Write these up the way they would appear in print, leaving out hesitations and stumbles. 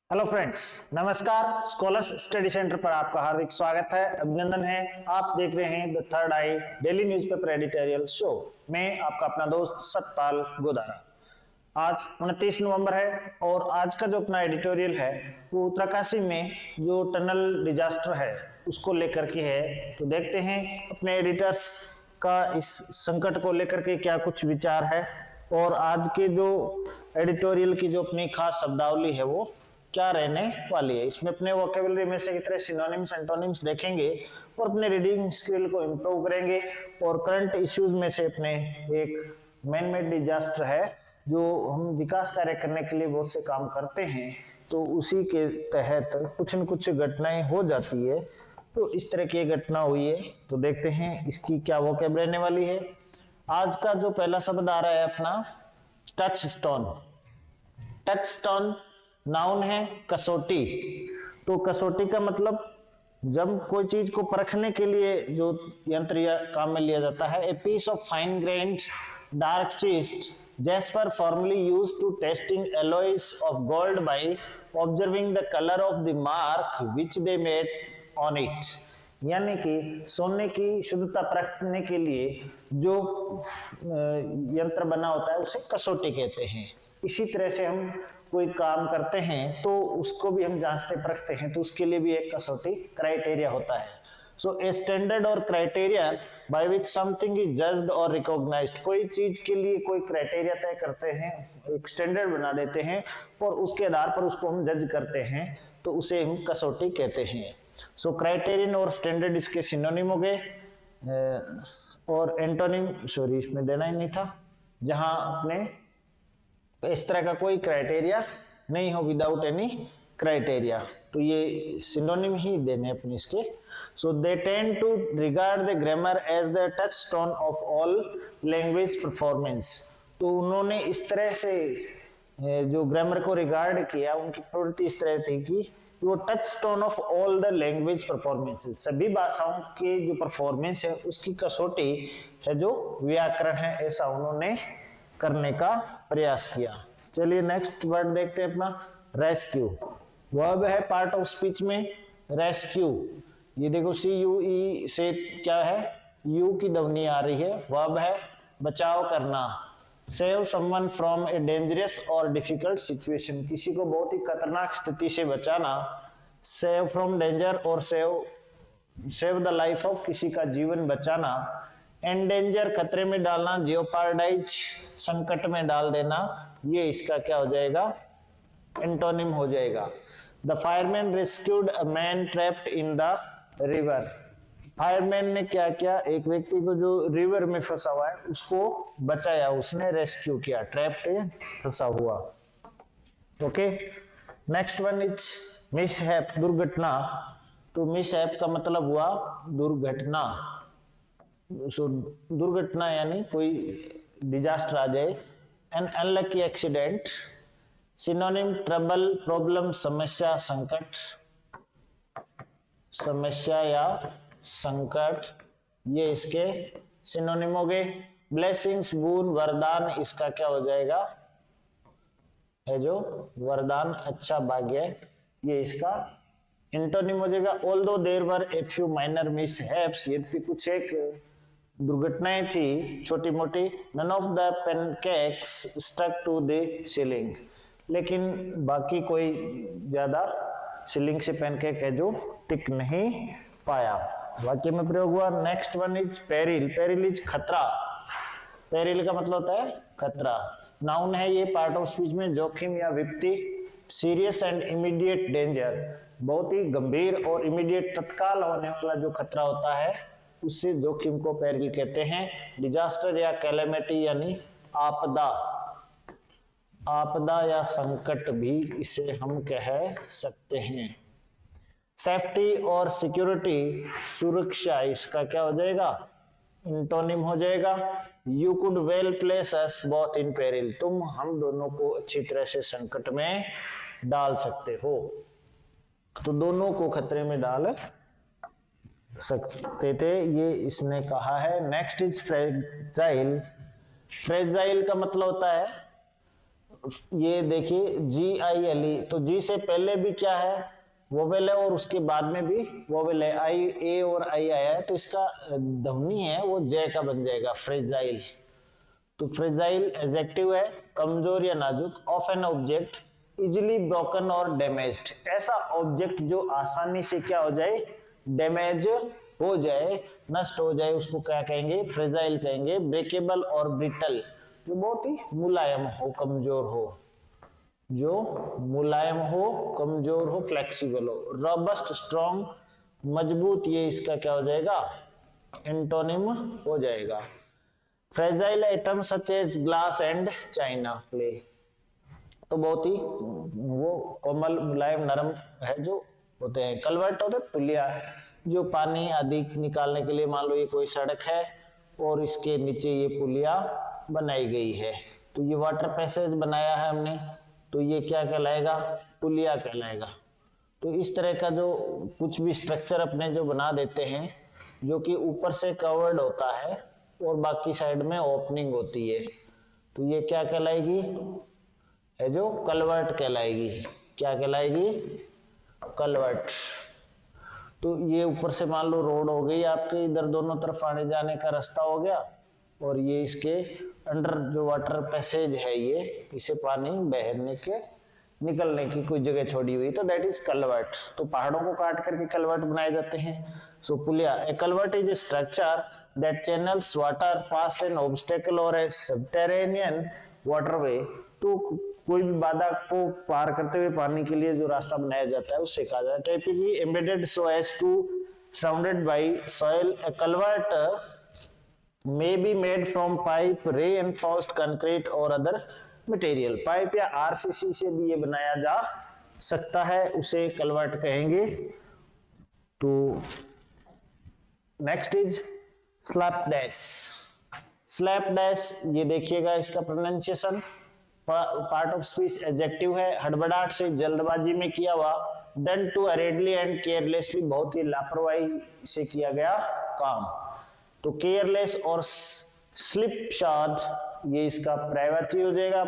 Hello friends, नमस्कार। Scholars study centre पर आपका हार्दिक स्वागत है, अभिनंदन है। आप देख रहे हैं the third I daily newspaper editorial show. मैं आपका अपना दोस्त सतपाल गोदारा। आज 29 नवंबर है और आज का जो अपना एडिटोरियल है वो उत्तरकाशी में जो टनल डिजास्टर है उसको लेकर के है। तो देखते हैं अपने एडिटर्स का इस संकट को लेकर के क्या कुछ विचार है और आज के जो एडिटोरियल की जो अपनी खास शब्दावली है वो क्या रहने वाली है। इसमें अपने वोकेबुलरी में से की तरह सिनोनिम्स एंटोनिम्स देखेंगे और अपने रीडिंग स्किल को इम्प्रूव करेंगे और करंट इश्यूज में से अपने एक मैन मेड डिजास्टर है जो हम विकास कार्य करने के लिए बहुत से काम करते हैं, तो उसी के तहत कुछ न कुछ घटनाएं हो जाती है। तो इस तरह की घटना हुई है, तो देखते हैं इसकी क्या वोकेब रहने वाली है। आज का जो पहला शब्द आ रहा है अपना touch stone. Touch stone noun है कसौटी। तो कसौटी का मतलब जब कोई चीज को परखने के लिए जो यंत्र या काम में लिया जाता है। A piece of fine grained dark schist jasper formerly used to testing alloys of gold by observing the color of the mark which they made on it। यानी कि सोने की शुद्धता परखने के लिए जो यंत्र बना होता है उसे कसौटी कहते हैं। इसी तरह से हम कोई काम करते हैं तो उसको भी हम जांचते परखते हैं, तो उसके लिए भी एक कसौटी क्राइटेरिया होता है। सो ए स्टैंडर्ड और criteria by which something is judged और रिकॉग्नाइज्ड। कोई चीज के लिए कोई क्राइटेरिया तय करते हैं, एक स्टैंडर्ड बना देते हैं और उसके आधार पर उसको हम जज करते हैं, तो उसे हम कसौटी कहते हैं। सो क्राइटेरियन और स्टैंडर्ड इसके सिनोनिम हो गए। और एंटोनिम सॉरी इसमें देना ही नहीं था, जहां अपने इस तरह का कोई क्राइटेरिया नहीं हो, विदाउट एनी क्राइटेरिया, तो ये सिनोनिम ही देने अपने इसके। So they tend to regard the grammar as the touchstone of all language performance. तो उन्होंने इस तरह से जो ग्रामर को रिगार्ड किया, उनकी प्रवृत्ति इस तरह थी कि वो touch stone of all the language performances, सभी भाषाओं के जो परफॉर्मेंस है उसकी कसौटी है जो व्याकरण है, ऐसा उन्होंने करने का प्रयास किया। चलिए नेक्स्ट वर्ड देखते हैं अपना रेस्क्यू। वर्ब है पार्ट ऑफ स्पीच में रेस्क्यू। ये देखो CUE से क्या है, यू की ध्वनि आ रही है। वर्ब है बचाव करना। Save someone from a dangerous और डिफिकल्ट सिचुएशन, किसी को बहुत ही खतरनाक स्थिति से बचाना। सेव फ्रॉम डेंजर और सेव द लाइफ ऑफ, किसी का जीवन बचाना। एंडेंजर खतरे में डालना। जियोपार्डाइज संकट में डाल देना, ये इसका क्या हो जाएगा, एंटोनिम हो जाएगा। The fireman rescued a man trapped in the river. Fireman ने क्या किया, एक व्यक्ति को जो रिवर में फंसा हुआ है उसको बचाया, उसने रेस्क्यू किया, ट्रैप्ड फंसा हुआ। Okay, next one is mishap, दुर्घटना। तो मिसहैप का मतलब हुआ दुर्घटना। सो दुर्घटना यानी कोई डिजास्टर आ जाए। An unlucky accident. Synonym trouble, problem, समस्या, संकट, समस्या या संकट, ये इसके सिनोनिम हो गए। ब्लेसिंग्स, बून, वरदान, इसका क्या हो जाएगा, है जो वरदान, अच्छा भाग्य, ये इसका एंटोनिम हो जाएगा। Although there were a few minor mishaps, यद्यपि कुछ एक दुर्घटनाएं थी छोटी मोटी। None of the pancakes stuck to the ceiling, लेकिन बाकी कोई ज्यादा सीलिंग से पैनकेक है जो टिक नहीं पाया। वाक्य में प्रयोग हुआ। Next one is peril. Peril is खतरा। पेरिल का मतलब होता है खतरा। नाउन है ये पार्ट ऑफ स्पीच में जोखिम या विपत्ति। सीरियस एंड इमीडिएट डेंजर, बहुत ही गंभीर और इमीडिएट तत्काल होने वाला जो खतरा होता है उससे जोखिम को पेरिल कहते हैं। डिजास्टर या कैलेमिटी यानी आपदा, आपदा या संकट भी इसे हम कह सकते हैं। सेफ्टी और सिक्योरिटी, सुरक्षा, इसका क्या हो जाएगा, एंटोनिम हो जाएगा। You could well place us both in peril, तुम हम दोनों को अच्छी तरह से संकट में डाल सकते हो। तो दोनों को खतरे में डाल सकते थे, ये इसने कहा है। Next is fragile. फ्रेजाइल का मतलब होता है ये देखिए GILE, तो जी से पहले भी क्या है, वोवेल है, और उसके बाद में भी वोवेल है, आई ए और आई आया है, तो इसका ध्वनि है वो जय का बन जाएगा, फ्रेजाइल। तो फ्रेजाइल एडजेक्टिव है, कमजोर या नाजुक। Of an object easily broken और डैमेज्ड, ऐसा ऑब्जेक्ट जो आसानी से क्या हो जाए, डैमेज हो जाए, नष्ट हो जाए, उसको क्या कहेंगे, फ्रेजाइल कहेंगे। ब्रेकेबल और ब्रिटल, जो बहुत ही मुलायम हो, कमजोर हो, जो मुलायम हो, कमजोर हो, फ्लेक्सिबल हो। रॉबस्ट, स्ट्रॉन्ग, मजबूत, ये इसका क्या हो जाएगा, एंटोनिम हो जाएगा। Fragile item such as glass and china clay, तो बहुत ही वो कोमल, मुलायम, नरम है जो होते हैं। कलवर्ट होते पुलिया, जो पानी आदि निकालने के लिए, मान लो ये कोई सड़क है और इसके नीचे ये पुलिया बनाई गई है, तो ये वाटर पैसेज बनाया है हमने, तो ये क्या कहलाएगा, पुलिया कहलाएगा। तो इस तरह का जो कुछ भी स्ट्रक्चर अपने जो बना देते हैं, जो कि ऊपर से कवर्ड होता है और बाकी साइड में ओपनिंग होती है, तो ये क्या कहलाएगी, है जो कलवर्ट कहलाएगी। क्या कहलाएगी, कलवर्ट। तो ये ऊपर से मान लो रोड हो गई आपके, इधर दोनों तरफ आने जाने का रास्ता हो गया, और ये इसके अंडर जो वाटर पैसेज है, ये इसे पानी बहने के निकलने की कोई जगह छोड़ी हुई, तो दैट इज कलवर्ट। तो पहाड़ों को काट करके कलवर्ट बनाए जाते हैं। सो पुलिया, a culvert is a structure that channels water past an obstacle और ए सबटेरेनियन वाटरवे, तो कोई भी बाधा को पार करते हुए पानी के लिए जो रास्ता बनाया जाता है उससे कहा जाता है। Typically embedded so as to surrounded by soil, a culvert may be made from pipe, reinforced concrete और other material। पाइप या RCC से भी ये बनाया जा सकता है, उसे कलवर्ट कहेंगे। तो next is slapdash. Slapdash, ये देखिएगा इसका pronunciation, part of speech adjective है, हड़बड़ाहट से, जल्दबाजी में किया हुआ। Done too hurriedly and carelessly, बहुत ही लापरवाही से किया गया काम। तो केयरलेस और स्लिप शॉट, ये इसका प्राइवेसी हो जाएगा।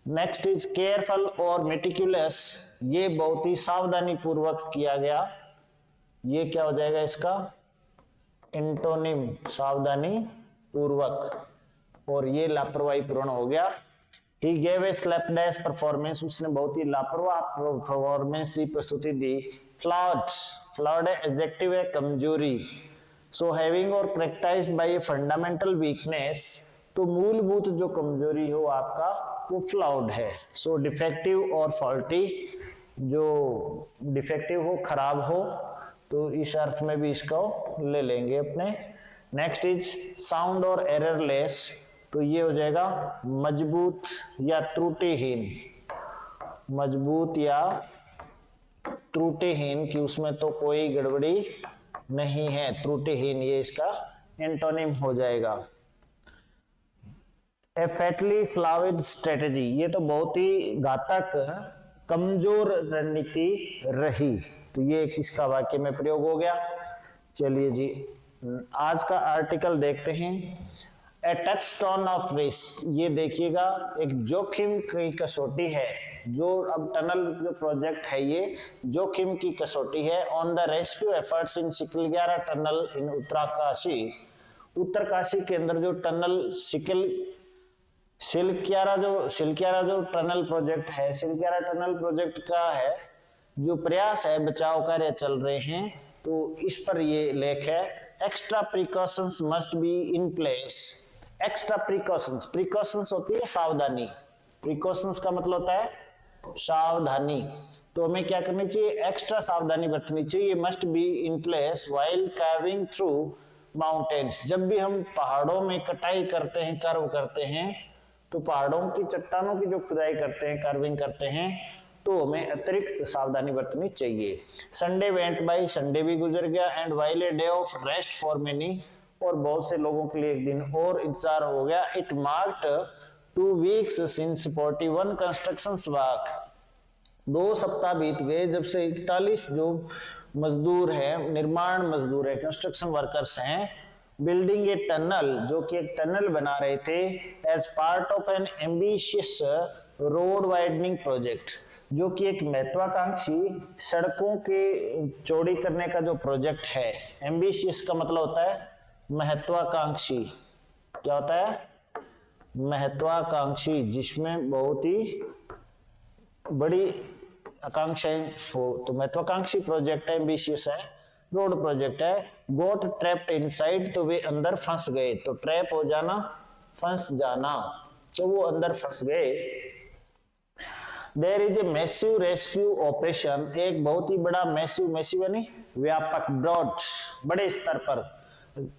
नेक्स्ट इज केयरफुल और मेटिकुलस, ये बहुत ही सावधानी पूर्वक किया गया, ये क्या हो जाएगा इसका एंटोनिम, सावधानी पूर्वक, और ये लापरवाही पूर्ण हो गया। He gave a slapdash performance, उसने बहुत ही लापरवाह परफॉर्मेंस दी, प्रस्तुति दी। Flawed, flawed एडजेक्टिव है, कमजोरी। So having or characterized by a fundamental weakness, तो मूलभूत जो कमजोरी हो आपका वो फ्लॉड है। सो डिफेक्टिव और फॉल्टी, जो डिफेक्टिव हो, खराब हो, तो इस अर्थ में भी इसको ले लेंगे अपने। नेक्स्ट इज साउंड और एररलेस, तो ये हो जाएगा मजबूत या त्रुटिहीन, मजबूत या त्रुटिहीन, कि उसमें तो कोई गड़बड़ी नहीं है, त्रुटिहीन, ये इसका एंटोनिम हो जाएगा। ए फैटली फ्लॉइड स्ट्रेटेजी, ये तो बहुत ही घातक कमजोर रणनीति रही, तो ये इसका वाक्य में प्रयोग हो गया। चलिए जी आज का आर्टिकल देखते हैं। ए टचस्टोन ऑफ रिस्क, ये देखिएगा एक जोखिम की कसौटी है, जो अब टनल जो प्रोजेक्ट है ये जोखिम की कसौटी है। On the rescue efforts in Silkyara tunnel in Uttarkashi, Uttarkashi के अंदर जो टनल सिलक्यारा जो टनल प्रोजेक्ट है, सिलक्यारा टनल प्रोजेक्ट का है जो प्रयास है, बचाव कार्य चल रहे हैं, तो इस पर ये लेख है। Extra precautions must be in place. Extra precautions, precautions होती है सावधानी, प्रिकॉशंस का मतलब होता है सावधानी, तो हमें क्या करनी चाहिए, एक्स्ट्रा सावधानी बरतनी चाहिए। Must be in place while carving through mountains, जब भी हम पहाड़ों में कटाई करते हैं, कर्व करते हैं, तो पहाड़ों की चट्टानों की जो खुदाई करते हैं, कार्विंग करते हैं, तो हमें अतिरिक्त सावधानी बरतनी चाहिए। संडे वेंट बाय, संडे भी गुजर गया। And while a day of rest for many, और बहुत से लोगों के लिए एक दिन और इंतजार हो गया। It marked 2 weeks since 41 construction work, 2 सप्ताह बीत गए जब से 41 जो मजदूर है, निर्माण मजदूर है, कंस्ट्रक्शन वर्कर्स हैं, बिल्डिंग ए टनल, जो कि एक टनल बना रहे थे, as part of an ambitious road widening project, जो कि एक महत्वाकांक्षी सड़कों के चौड़ी करने का जो प्रोजेक्ट है। एम्बिशियस का मतलब होता है महत्वाकांक्षी। क्या होता है? महत्वाकांक्षी, जिसमें बहुत ही बड़ी आकांक्षाएं हो। तो महत्वाकांक्षी प्रोजेक्ट है, एम्बिशियस है, रोड प्रोजेक्ट है। गोट ट्रैप्ड इनसाइड, तो वे अंदर फंस गए। तो ट्रैप हो जाना, फंस जाना, तो वो अंदर फंस गए। There is a massive rescue operation, एक बहुत ही बड़ा मैसिव यानी व्यापक, ब्रॉड, बड़े स्तर पर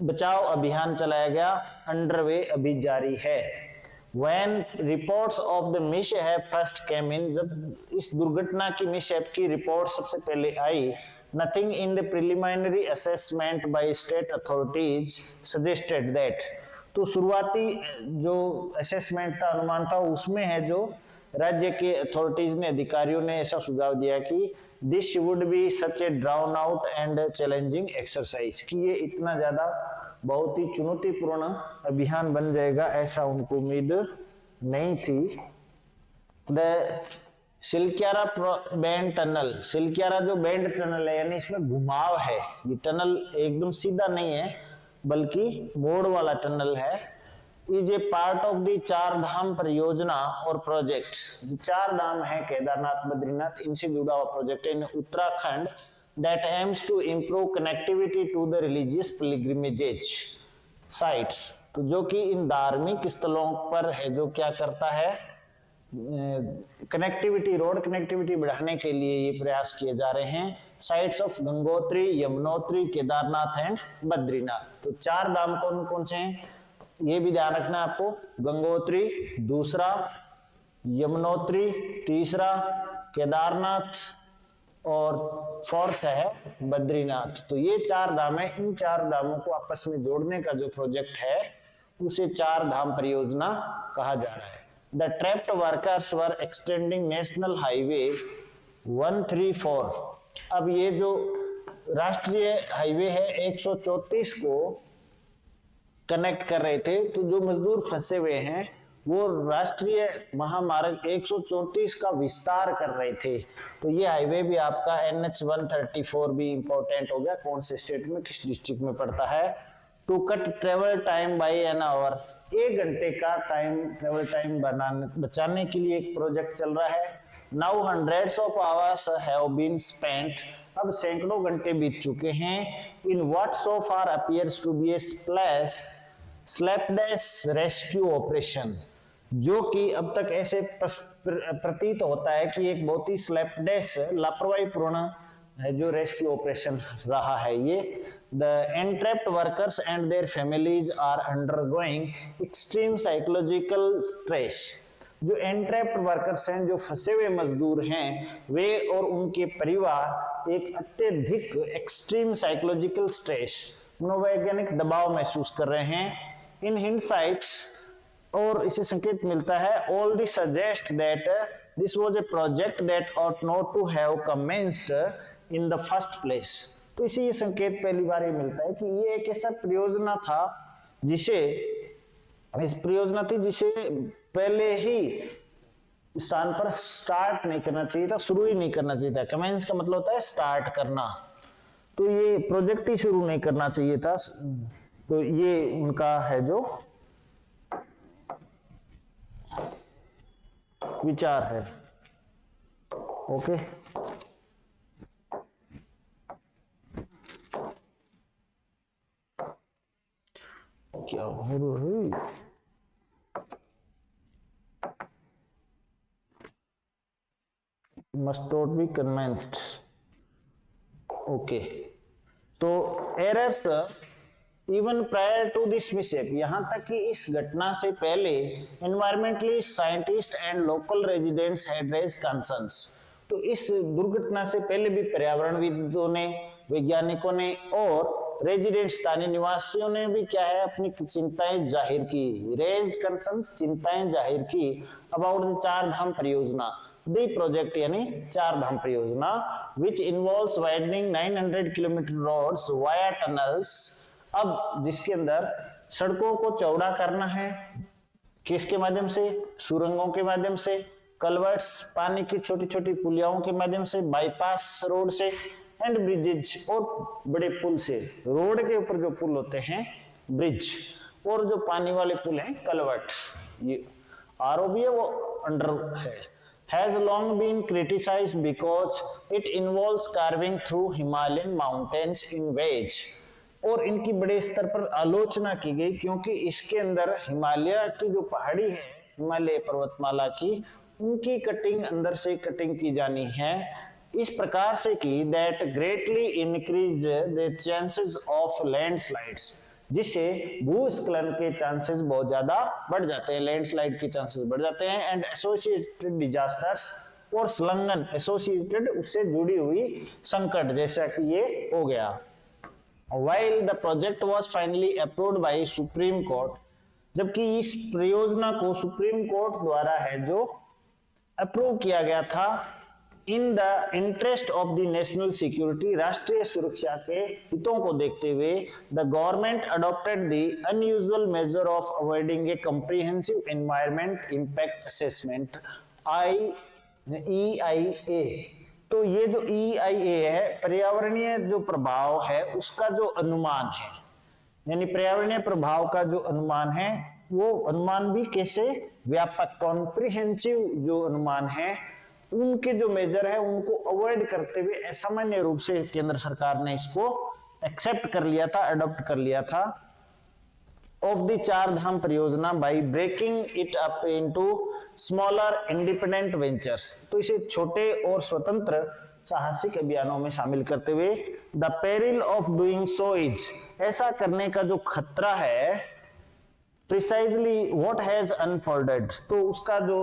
बचाव अभियान चलाया गया, अंडरवे, अभी जारी है। When reports of the mishap first came in, जब इस दुर्घटना की मिसहैप की रिपोर्ट सबसे पहले आई, nothing in the preliminary assessment by state authorities suggested that, तो शुरुआती जो असेसमेंट था, अनुमान था, उसमें है जो राज्य के अथॉरिटीज ने, अधिकारियों ने ऐसा सुझाव दिया कि this would be such A drown out and challenging exercise, कि ये इतना ज्यादा बहुत ही चुनौतीपूर्ण अभियान बन जाएगा, ऐसा उनको उम्मीद नहीं थी। The Silkyara band tunnel, Silkyara जो बैंड टनल है, यानी इसमें घुमाव है, ये टनल एकदम सीधा नहीं है बल्कि मोड़ वाला टनल है, is a part of the Char Dham परियोजना और प्रोजेक्ट, जो चार धाम है, केदारनाथ, बद्रीनाथ, इनसे जुड़ा हुआ प्रोजेक्ट है इन Uttarakhand, that aims to improve connectivity to the religious pilgrimages sites, तो जो कि इन धार्मिक स्थलों पर है, जो क्या करता है, कनेक्टिविटी, रोड कनेक्टिविटी बढ़ाने के लिए ये प्रयास किए जा रहे हैं। Sites of Gangotri, Yamunotri, Kedarnath and Badrinath. तो चार धाम कौन कौन से हैं ये भी ध्यान रखना है आपको, गंगोत्री दूसरा, यमुनोत्री तीसरा, केदारनाथ और फोर्थ है बद्रीनाथ। तो ये चार धाम है, इन चार धामों को आपस में जोड़ने का जो प्रोजेक्ट है उसे चार धाम परियोजना कहा जा रहा है। The trapped workers were extending national highway 134, अब ये जो राष्ट्रीय हाईवे है 134 को कनेक्ट कर रहे थे, तो जो मजदूर फंसे हुए हैं वो राष्ट्रीय महामार्ग 134 का विस्तार कर रहे थे। तो ये हाईवे भी आपका NH 134 भी इंपॉर्टेंट हो गया, कौन से स्टेट में, किस डिस्ट्रिक्ट में पड़ता है। To cut travel time by an hour, 1 घंटे का ट्रेवल टाइम बचाने के लिए एक प्रोजेक्ट चल रहा है। Now hundreds of hours have been spent, अब सैकड़ों घंटे बीत चुके हैं, in what so far appears to be a slapdash rescue operation, जो कि अब तक ऐसे प्रतीत होता है कि एक बहुत ही स्लैपडेश, लापरवाही पूर्ण है जो रेस्क्यू ऑपरेशन रहा है ये। The entrapped workers and their families are undergoing extreme psychological stress, जो एनट्रैप्ड वर्कर्स हैं, जो फंसे हुए मजदूर हैं, वे और उनके परिवार एक अत्यधिक एक्सट्रीम साइकोलॉजिकल स्ट्रेस, मनोवैज्ञानिक दबाव महसूस कर रहे हैं। इन हिंडसाइट, और इसे संकेत मिलता है, all this suggest that this was a project that ought not to have commenced in the first place. तो इसे ये संकेत पहली बार ये मिलता है कि ये एक ऐसा परियोजना था जिसे पहले ही स्थान पर स्टार्ट नहीं करना चाहिए था, शुरू ही नहीं करना चाहिए था। कमेंस का मतलब होता है स्टार्ट करना, तो ये प्रोजेक्ट ही शुरू नहीं करना चाहिए था। तो ये उनका है जो विचार है। ओके, क्या हो रहा है? must not be commenced. Okay, तो errors even prior to this mishap, यहां तक कि इस घटना से पहले environmentalist, scientist and local residents had raised concerns, तो इस दुर्घटना से पहले भी पर्यावरणविदों ने, वैज्ञानिकों ने और रेजिडेंट स्थानीय निवासियों ने भी क्या है, अपनी चिंताएं जाहिर की, रेज्ड कंसर्न्स, चिंताएं जाहिर की अबाउट द चार धाम परियोजना, द प्रोजेक्ट यानी चार धाम परियोजना, which involves widening 900 kilometre roads via tunnels अब जिसके अंदर सड़कों को चौड़ा करना है, किसके माध्यम से? सुरंगों के माध्यम से, कलवर्ट्स पानी की छोटी छोटी पुलियाओं के माध्यम से, बाईपास रोड से, एंड ब्रिजेज और बड़े पुल से। रोड के ऊपर जो पुल होते हैं ब्रिज, और जो पानी वाले पुल हैं कलवर्ट। ये आरओबी है वो अंडर है। Has long been criticized because it involves carving through Himalayan mountains in wedge। और इनकी बड़े स्तर पर आलोचना की गई क्योंकि इसके अंदर हिमालय की जो पहाड़ी है, हिमालय पर्वतमाला की, उनकी कटिंग अंदर से कटिंग की जानी है इस प्रकार से कि that greatly increase the chances of landslides, जिससे भूस्खलन के चांसेस बहुत ज्यादा बढ़ जाते हैं, लैंडस्लाइड के चांसेस बढ़ जाते हैं, एंड एसोसिएटेड डिजास्टर्स, और संलग्न एसोसिएटेड उससे जुड़ी हुई संकट, जैसा कि ये हो गया। While the project was finally approved by supreme court, जबकि इस परियोजना को सुप्रीम कोर्ट द्वारा है जो अप्रूव किया गया था, in the interest of the national security, राष्ट्रीय सुरक्षा के हितों को देखते हुए, the government adopted the unusual measure of avoiding A comprehensive environment impact assessment EIA। तो ये जो EIA है, पर्यावरणीय जो प्रभाव है उसका जो अनुमान है, यानी पर्यावरणीय प्रभाव का जो अनुमान है, वो अनुमान भी कैसे व्यापक कॉम्प्रिहेंसिव जो अनुमान है, उनके जो मेजर है उनको अवॉइड करते हुए असामान्य रूप से केंद्र सरकार ने इसको एक्सेप्ट कर लिया था, अडॉप्ट कर लिया था, ऑफ द चार धाम परियोजना by breaking it up into smaller independent ventures. तो इसे छोटे और स्वतंत्र साहसिक अभियानों में शामिल करते हुए, the peril of doing so is, ऐसा करने का जो खतरा है, प्रिसाइजली व्हाट हैज अनफोल्डेड, तो उसका जो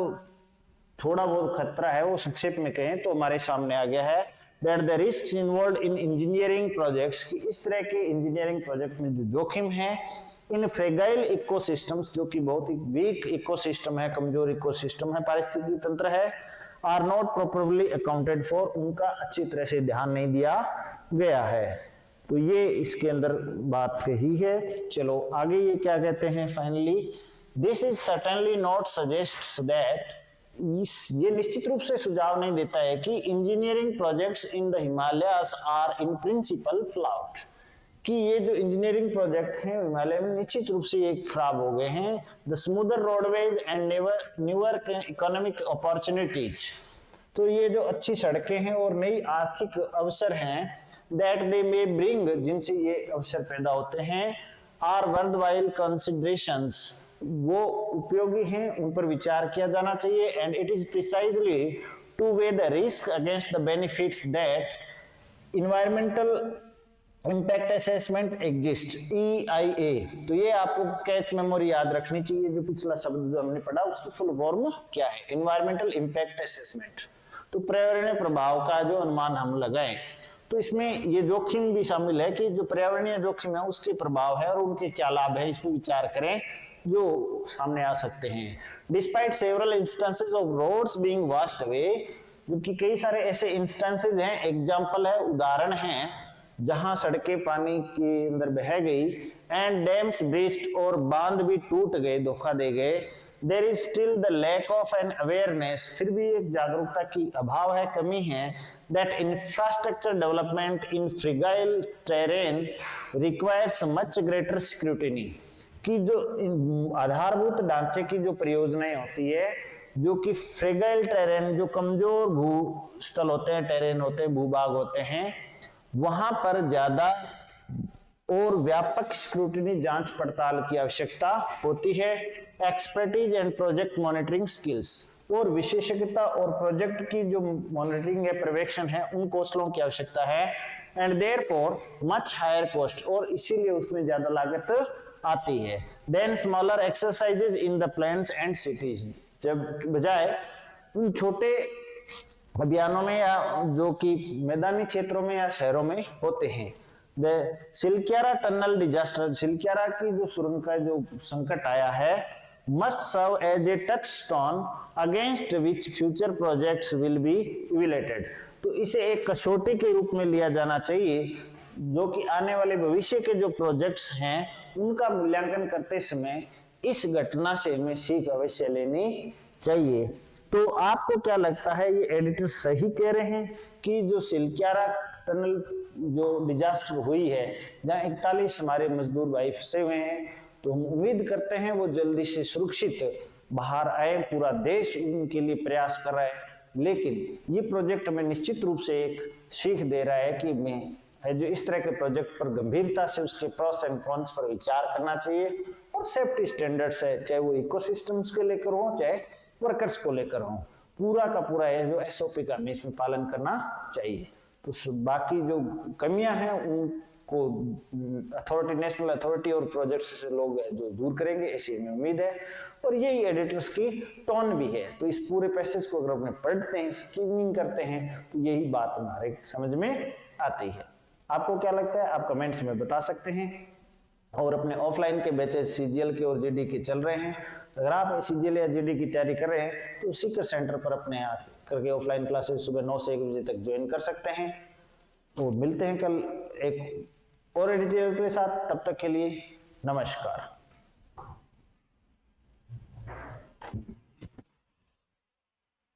थोड़ा बहुत खतरा है वो संक्षेप में कहें तो हमारे सामने आ गया है, that the risk involved in engineering projects, कि इस तरह के इंजीनियरिंग प्रोजेक्ट में जो जोखिम है, इन फ्रेगाइल इकोसिस्टम्स, जो कि बहुत ही वीक इकोसिस्टम है, कमजोर इकोसिस्टम है, पारिस्थितिकी तंत्र है, are not properly accounted for, उनका अच्छी तरह से ध्यान नहीं दिया गया है। तो ये इसके अंदर बात कही है। चलो आगे ये क्या कहते हैं, finally, this is certainly not suggest that, ये निश्चित रूप से सुझाव नहीं देता है कि engineering projects in the Himalayas are in principle flawed, कि ये जो इंजीनियरिंग प्रोजेक्ट हैं हिमालय में निश्चित रूप से ये खराब हो गए हैं। The smoother roadways and newer economic opportunities, तो ये जो अच्छी सड़कें हैं और नई आर्थिक अवसर हैं, दैट दे मे ब्रिंग, जिनसे ये अवसर पैदा होते हैं, आर वर्थवाइल कंसिडरेशंस, वो उपयोगी हैं, उन पर विचार किया जाना चाहिए, and it is precisely two way the risk against the benefits that environmental impact assessment exist, EIA। तो ये आपको कैच मेमोरी याद रखनी चाहिए, जो पिछला शब्द जो हमने पढ़ा उसकी फुल फॉर्म क्या है, इन्वायरमेंटल इम्पैक्ट असेसमेंट। तो पर्यावरणीय प्रभाव का जो अनुमान हम लगाएं, तो इसमें ये जोखिम भी शामिल है कि जो पर्यावरणीय जोखिम है उसके प्रभाव है और उनके क्या लाभ है, इस पर विचार करें जो सामने आ सकते हैं। Despite several instances of roads being washed away, क्योंकि कई सारे ऐसे इंस्टेंसेस हैं, एग्जांपल है, उदाहरण हैं, जहां सड़कें पानी के अंदर बह गई, एंड डैम्स ब्रीच्ड, और बांध भी टूट गए, धोखा दे गए, there is still the lack of an awareness, फिर भी एक जागरूकता की अभाव है, कमी है, that infrastructure development in fragile terrain requires much greater scrutiny, कि जो आधारभूत ढांचे की जो परियोजनाएं होती है, जो कि फ्रेगाइल टेरेन, जो कमजोर भूस्थल होते हैं, टेरेन होते हैं, भूभाग होते हैं, वहां पर ज्यादा और व्यापक स्क्रूटिनी, जांच पड़ताल की आवश्यकता होती है। Expertise and project monitoring skills, और विशेषज्ञता और प्रोजेक्ट की जो मॉनिटरिंग है, पर्यवेक्षण है, उन कौशलों की आवश्यकता है, and therefore much higher cost, और इसीलिए उसमें ज्यादा लागत आती है, than smaller exercises in the plains and cities, जब बजाय उन छोटे अभियानों में या जो कि मैदानी क्षेत्रों में या शहरों में होते हैं। The Silkyara tunnel disaster, Silkyara की जो सुरंग का जो संकट आया है, must serve as a touchstone against which future projects will be evaluated, तो इसे एक कसौटी के रूप में लिया जाना चाहिए जो कि आने वाले भविष्य के जो प्रोजेक्ट्स हैं उनका मूल्यांकन करते समय इस घटना से हमें सीख अवश्य लेनी चाहिए। तो आपको क्या लगता है, ये एडिटर सही कह रहे हैं कि जो सिलक्यारा टनल जो डिजास्टर हुई है जहां 41 हमारे मजदूर भाई फंसे हुए हैं, तो हम उम्मीद करते हैं वो जल्दी से सुरक्षित बाहर आए, पूरा देश उनके लिए प्रयास कर रहा है, लेकिन ये प्रोजेक्ट हमें निश्चित रूप से एक सीख दे रहा है कि मैं जो इस तरह के प्रोजेक्ट पर गंभीरता से उसके प्रोस एंड कॉन्स पर विचार करना चाहिए और सेफ्टी स्टैंडर्ड्स है, चाहे वो इकोसिस्टम्स को लेकर हो चाहे वर्कर्स को लेकर हो, पूरा का पूरा है जो एसओपी का हमें इसमें पालन करना चाहिए। तो बाकी जो कमियां हैं उनको अथॉरिटी, नेशनल अथॉरिटी और प्रोजेक्ट्स से लोग जो दूर करेंगे ऐसी हमें उम्मीद है, और यही एडिटर्स की टोन भी है। तो इस पूरे पैसेज को अगर अपने पढ़ते हैं, स्कीमिंग करते हैं, तो यही बात हमारे समझ में आती है। आपको क्या लगता है आप कमेंट्स में बता सकते हैं। और अपने ऑफलाइन के बैचेज सीजीएल के और जेडी के चल रहे हैं, अगर आप सीजीएल या जेडी की तैयारी कर रहे हैं तो सीकर सेंटर पर अपने आप करके ऑफलाइन क्लासेस सुबह 9 से 1 बजे तक ज्वाइन कर सकते हैं। तो मिलते हैं कल एक और एडिटोरियल के साथ, तब तक के लिए नमस्कार।